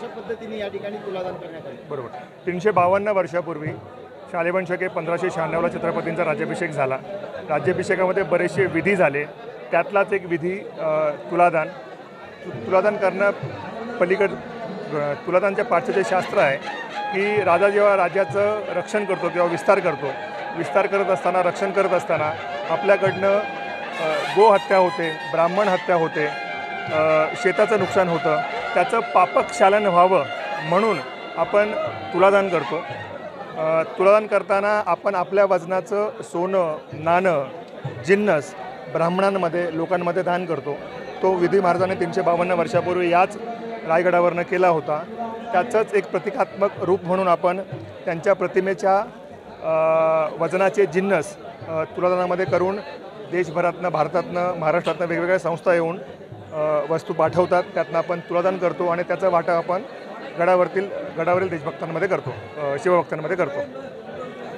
कशा पद्धतीने या ठिकाणी तुलादान करण्यात आले? बरोबर. 352 वर्षापूर्वी शालिवाहन शके 1596ला छत्रपतींचा राज्याभिषेक झाला. राज्याभिषेकामध्ये बरेचसे विधी झाले. त्यातलाच एक विधी तुलादान. तुलादान करणं तुलादानच्या पाठचं जे शास्त्र आहे की राजा जेव्हा राज्याचं रक्षण करतो किंवा विस्तार करत असताना, रक्षण करत असताना आपल्याकडनं गोहत्या होते, ब्राह्मण हत्या होते, शेताचं नुकसान होतं. त्याचं पापक्षालन व्हावं म्हणून आपण तुलादान करतो. तुलादान करताना आपण आपल्या वजनाचं सोनं, नाणं, जिन्नस ब्राह्मणांमध्ये, लोकांमध्ये दान करतो. तो विधी महाराजांनी 352 वर्षापूर्वी याच रायगडावरनं केला होता. त्याचंच एक प्रतिकात्मक रूप म्हणून आपण त्यांच्या प्रतिमेच्या वजनाचे जिन्नस तुलादानामध्ये करून देशभरातनं, भारतातनं, महाराष्ट्रातनं वेगवेगळ्या संस्था येऊन वस्तू पाठवतात. त्यातनं आपण तुलादान करतो आणि त्याचा वाटा आपण गडावरील देशभक्तांमध्ये करतो, शिवभक्तांमध्ये करतो.